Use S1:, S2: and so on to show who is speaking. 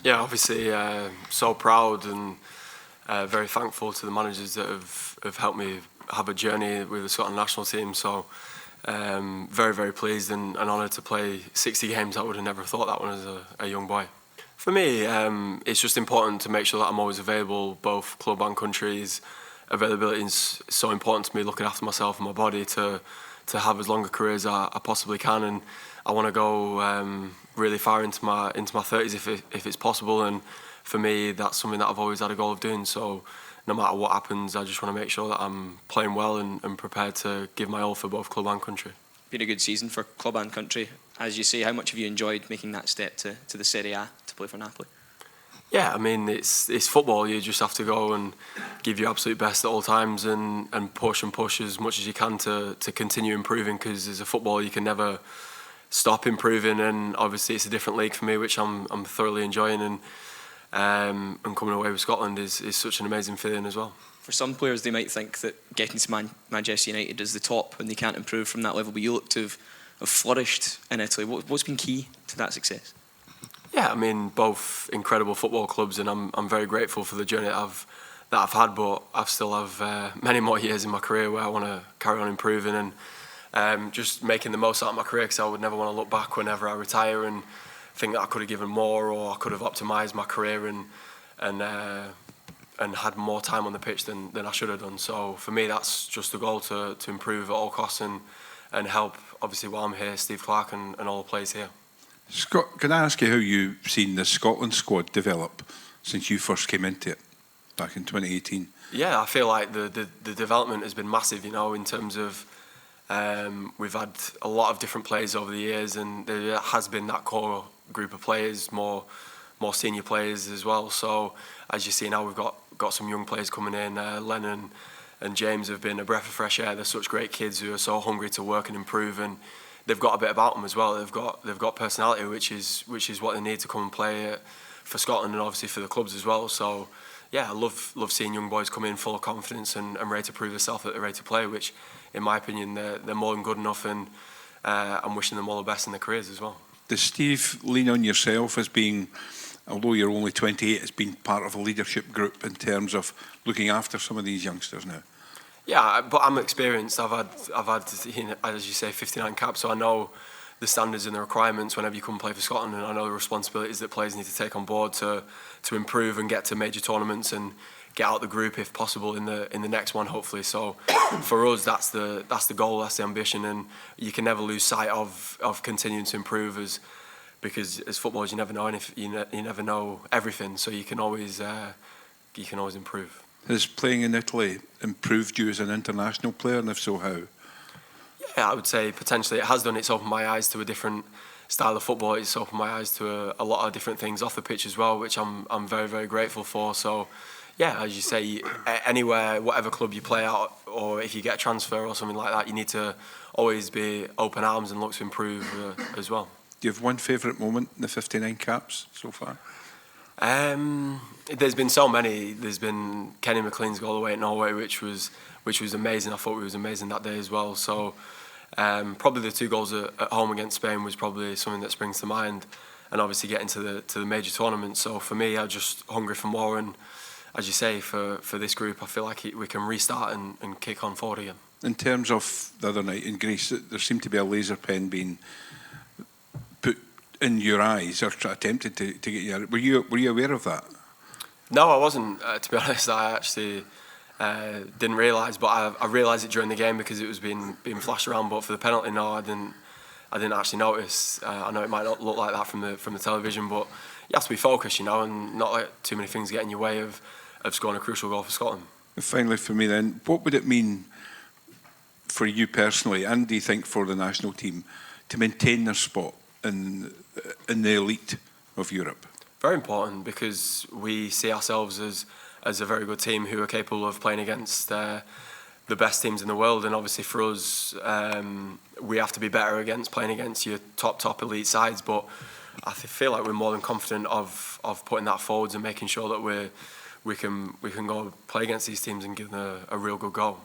S1: Yeah, obviously, so proud and very thankful to the managers that have helped me have a journey with the Scotland national team. So very, very pleased and honoured to play 60 games. I would have never thought that when I was a young boy. For me, it's just important to make sure that I'm always available, both club and countries. Availability is so important to me, looking after myself and my body to have as long a career as I possibly can, and I want to go really far into my 30s if it's possible. And for me, that's something that I've always had a goal of doing. So no matter what happens, I just want to make sure that I'm playing well and prepared to give my all for both club and country.
S2: Been a good season for club and country. As you say, how much have you enjoyed making that step to the Serie A to play for Napoli?
S1: Yeah, I mean, it's football. You just have to go and give your absolute best at all times and push as much as you can to continue improving, because as a footballer you can never stop improving, and obviously it's a different league for me, which I'm thoroughly enjoying, and coming away with Scotland is such an amazing feeling as well.
S2: For some players, they might think that getting to Manchester United is the top and they can't improve from that level, but you look to have flourished in Italy. What's been key to that success?
S1: Yeah, I mean, both incredible football clubs, and I'm very grateful for the journey that I've had, but I still have many more years in my career where I want to carry on improving and just making the most out of my career, because I would never want to look back whenever I retire and think that I could have given more, or I could have optimised my career and had more time on the pitch than I should have done. So for me, that's just the goal, to improve at all costs and help, obviously, while I'm here, Steve Clarke and all the players here.
S3: Scott, can I ask you how you've seen the Scotland squad develop since you first came into it back in 2018?
S1: Yeah, I feel like the development has been massive, in terms of we've had a lot of different players over the years, and there has been that core group of players, more senior players as well. So as you see now, we've got some young players coming in. Lennon and James have been a breath of fresh air. They're such great kids who are so hungry to work and improve, and they've got a bit about them as well. They've got personality, which is what they need to come and play for Scotland and obviously for the clubs as well. So yeah, I love seeing young boys come in full of confidence and ready to prove themselves, that they're ready to play, which in my opinion they're more than good enough, and I'm wishing them all the best in their careers as well.
S3: Does Steve lean on yourself as being, although you're only 28, as being part of a leadership group in terms of looking after some of these youngsters now?
S1: Yeah, but I'm experienced. I've had, as you say, 59 caps, so I know the standards and the requirements whenever you come play for Scotland, and I know the responsibilities that players need to take on board to improve and get to major tournaments and get out the group if possible in the next one, hopefully. So for us, that's the goal, that's the ambition, and you can never lose sight of continuing to improve, because as footballers you never know you never know everything, so you can always improve.
S3: Has playing in Italy improved you as an international player, and if so, how?
S1: Yeah, I would say potentially it has done. It's opened my eyes to a different style of football. It's opened my eyes to a lot of different things off the pitch as well, which I'm very, very grateful for. So yeah, as you say, anywhere, whatever club you play at, or if you get a transfer or something like that, you need to always be open arms and look to improve as well.
S3: Do you have one favourite moment in the 59 caps so far?
S1: There's been so many. There's been Kenny McLean's goal away at Norway, which was amazing. I thought we was amazing that day as well. So probably the two goals at home against Spain was probably something that springs to mind, and obviously getting to the major tournament. So for me, I'm just hungry for more, and as you say, for this group, I feel like we can restart and kick on forward again.
S3: In terms of the other night in Greece, there seemed to be a laser pen being put in your eyes, or attempted to get you. Were you aware of that? No,
S1: I wasn't. To be honest, I actually didn't realise, but I realised it during the game because it was being flashed around. But for the penalty, no, I didn't actually notice. I know it might not look like that from the television, but you have to be focused, and not let too many things get in your way of scoring a crucial goal for Scotland.
S3: And finally, for me then, what would it mean for you personally, and do you think for the national team, to maintain their spot in the elite of Europe?
S1: Very important, because we see ourselves as a very good team who are capable of playing against the best teams in the world, and obviously for us, we have to be better playing against your top elite sides. But I feel like we're more than confident of putting that forwards and making sure that we can go play against these teams and give them a real good goal.